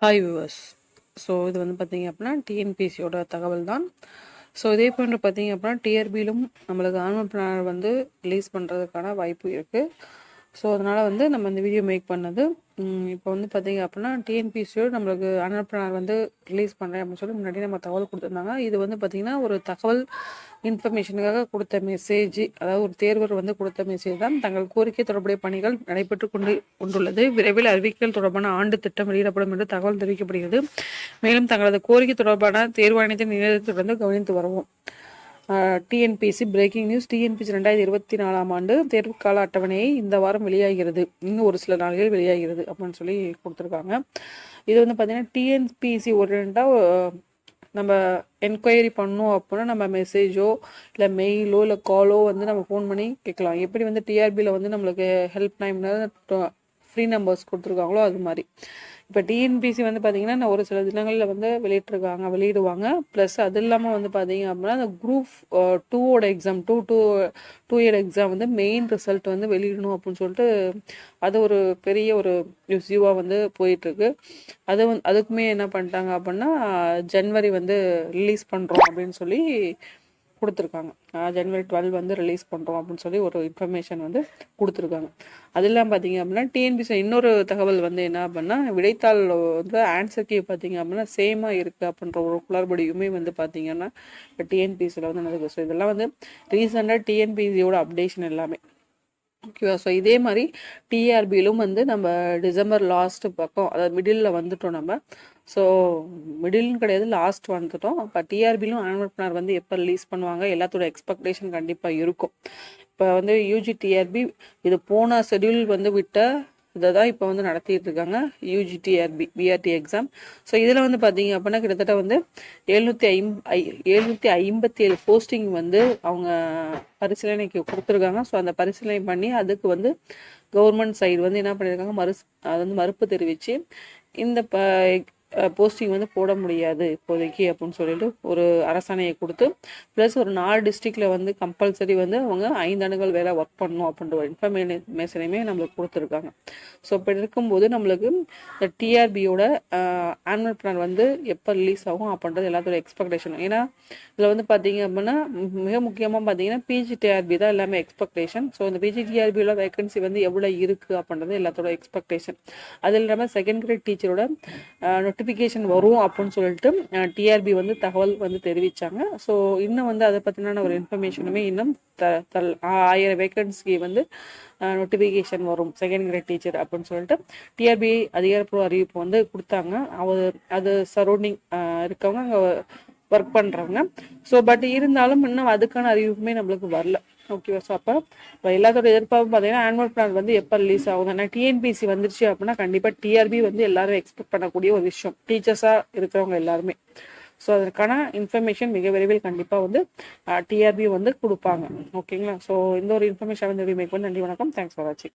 Hi viewers. So இது வந்து பார்த்தீங்க அப்படின்னா டிஎன்பிசியோட தகவல் தான். ஸோ இதே போன்று பார்த்தீங்க அப்படின்னா டிஆர்பியிலும் நம்மளுக்கு ஆனுவல் பிளானர் வந்து ரிலீஸ் பண்ணுறதுக்கான வாய்ப்பு இருக்குது. ஸோ அதனால் வந்து நம்ம இந்த வீடியோ மேக் பண்ணது. இப்போ வந்து பார்த்தீங்க அப்படின்னா டிஎன்பிசியோட நம்மளுக்கு ஆனுவல் பிளானர் வந்து ரிலீஸ் பண்ணுறேன் அப்படின்னு சொல்லி முன்னாடி நம்ம தகவல் கொடுத்துருந்தாங்க. இது வந்து பார்த்திங்கன்னா ஒரு தகவல் இன்ஃபர்மேஷனுக்காக கொடுத்த மெசேஜ், அதாவது ஒரு தேர்வர் வந்து கொடுத்த மெசேஜ் தான். தங்கள் கோரிக்கை தொடர்புடைய பணிகள் நடைபெற்று கொண்டுள்ளது. விரைவில் அறிவிக்கல் தொடர்பான ஆண்டு திட்டம் வெளியிடப்படும் என்று தகவல் தெரிவிக்கப்படுகிறது. மேலும் தங்களது கோரிக்கை தொடர்பான தேர்வாணையத்தின் நிலையத்தை தொடர்ந்து கவனித்து வருவோம். TNPSC breaking news. டிஎன்பிசி 2024 ஆண்டு தேர்வுக்கால அட்டவணையை இந்த வாரம் வெளியாகிறது, இன்னும் ஒரு சில நாள்கள் வெளியாகிறது அப்படின்னு சொல்லி கொடுத்துருக்காங்க. இது வந்து பார்த்தீங்கன்னா டிஎன்பிசி நம்ம என்கொயரி பண்ணோம் அப்படின்னா நம்ம மெசேஜோ இல்லை மெயிலோ இல்லை காலோ வந்து நம்ம ஃபோன் பண்ணி கேட்கலாம். எப்படி வந்து டிஆர்பியில் வந்து நம்மளுக்கு ஹெல்ப் லைன் ஃப்ரீ நம்பர்ஸ் கொடுத்துருக்காங்களோ அது மாதிரி இப்போ டிஎன்பிசி வந்து பார்த்தீங்கன்னா ஒரு சில தினங்களில் வந்து வெளியிடுவாங்க. ப்ளஸ் அது இல்லாமல் வந்து பார்த்தீங்க அப்படின்னா அந்த குரூப் 2 எக்ஸாம் 2 இயர் எக்ஸாம் வந்து மெயின் ரிசல்ட் வந்து வெளியிடணும் அப்படின்னு சொல்லிட்டு அது ஒரு பெரிய ஒரு இஷ்யூவாக வந்து போயிட்டுருக்கு. அதுக்குமே என்ன பண்ணிட்டாங்க அப்படின்னா ஜனவரி வந்து ரிலீஸ் பண்ணுறோம் அப்படின்னு சொல்லி கொடுத்துருக்காங்க. ஜனவரி 12 வந்து ரிலீஸ் பண்ணுறோம் அப்படின்னு சொல்லி ஒரு இன்ஃபர்மேஷன் வந்து கொடுத்துருக்காங்க. அதெல்லாம் பார்த்தீங்க அப்படின்னா டிஎன்பிசி இன்னொரு தகவல் வந்து என்ன அப்படின்னா விடைத்தாள் வந்து ஆன்சர் கீ பார்த்தீங்க அப்படின்னா சேமாக இருக்குது அப்படின்ற ஒரு குளறுபடியுமே வந்து பார்த்தீங்கன்னா இப்போ டிஎன்பிசியில் வந்து நடக்குது. ஸோ இதெல்லாம் வந்து ரீசெண்டாக டிஎன்பிசியோட அப்டேஷன் எல்லாமே ஓகேவா. ஸோ இதே மாதிரி டிஆர்பியிலும் வந்து நம்ம டிசம்பர் லாஸ்ட் பக்கம், அதாவது மிடில் வந்துட்டோம் நம்ம. ஸோ மிடில்னு கிடையாது, லாஸ்ட் வந்துட்டோம். இப்போ டிஆர்பியிலும் ஆனுவல் பிளானர் வந்து எப்போ ரிலீஸ் பண்ணுவாங்க, எல்லாத்தோட எக்ஸ்பெக்டேஷன் கண்டிப்பாக இருக்கும். இப்போ வந்து யூஜி டிஆர்பி இது போன ஷெடியூல் வந்து விட்ட இதை தான் இப்போ வந்து நடத்திட்டு இருக்காங்க, யூஜிடிஆர்பி பிஆர்டி எக்ஸாம். ஸோ இதில் வந்து பார்த்தீங்க அப்படின்னா கிட்டத்தட்ட வந்து 757 போஸ்டிங் வந்து அவங்க பரிசீலனைக்கு கொடுத்துருக்காங்க. ஸோ அந்த பரிசீலனை பண்ணி அதுக்கு வந்து கவர்மெண்ட் சைடு வந்து என்ன பண்ணியிருக்காங்க, அது வந்து மறுப்பு தெரிவித்து இந்த போஸ்டிங் வந்து போட முடியாது இப்போதைக்கு அப்படின்னு சொல்லிட்டு ஒரு அரசாணையை கொடுத்து, ப்ளஸ் ஒரு 4 டிஸ்ட்ரிக்டில் வந்து கம்பல்சரி வந்து அவங்க 5 ஆண்டுகள் வேலை ஒர்க் பண்ணணும் அப்படின்ற ஒரு இன்ஃபர்மேஷனையுமே நம்மளுக்கு கொடுத்துருக்காங்க. ஸோ இப்படி இருக்கும்போது நம்மளுக்கு இந்த டிஆர்பியோட ஆனுவல் பிளான் வந்து எப்போ ரிலீஸ் ஆகும் அப்படின்றது எல்லாத்தோட எக்ஸ்பெக்டேஷன். ஏன்னா இதில் வந்து பார்த்தீங்க அப்படின்னா மிக முக்கியமாக பார்த்தீங்கன்னா பிஜிடிஆர்பி தான் எல்லாமே எக்ஸ்பெக்டேஷன். ஸோ இந்த பிஜிடிஆர்பியோட வேகன்சி வந்து எவ்வளோ இருக்குது அப்படின்றது எல்லாத்தோட எக்ஸ்பெக்டேஷன். அது இல்லாமல் செகண்ட் கிரேட் டீச்சரோட நோட்டிஃபிகேஷன் வரும் அப்படின்னு சொல்லிட்டு டிஆர்பி வந்து தகவல் வந்து தெரிவித்தாங்க. ஸோ இன்னும் வந்து அதை பற்றின ஒரு இன்ஃபர்மேஷனுமே இன்னும் 1000 வேகன்சி வந்து நோட்டிஃபிகேஷன் வரும் செகண்ட் கிரேட் டீச்சர் அப்படின்னு சொல்லிட்டு டிஆர்பி அதிகாரப்பூர்வ அறிவிப்பு வந்து கொடுத்தாங்க. அது சரௌண்டிங் இருக்கவங்க அங்கே ஒர்க் பண்ணுறவங்க. ஸோ பட் இருந்தாலும் இன்னும் அதுக்கான அறிவிப்புமே நம்மளுக்கு வரல. ஓகேவா. ஸோ அப்போ எல்லாத்தோட எதிர்பார்ப்பு பார்த்தீங்கன்னா ஆனுவல் பிளான் வந்து எப்போ ரிலீஸ் ஆகும். ஏன்னா டிஎன்பிசி வந்துருச்சு அப்படின்னா கண்டிப்பாக டிஆர்பி வந்து எல்லாரும் எக்ஸ்பெக்ட் பண்ணக்கூடிய ஒரு விஷயம், டீச்சர்ஸாக இருக்கிறவங்க எல்லாருமே. ஸோ அதற்கான இன்ஃபர்மேஷன் மிக விரைவில் கண்டிப்பாக வந்து டிஆர்பி வந்து கொடுப்பாங்க. ஓகேங்களா. ஸோ இந்த ஒரு இன்ஃபர்மேஷன் வந்து மேக் பண்ணி நன்றி, வணக்கம், தேங்க்ஸ் ஃபார் வாட்சிங்.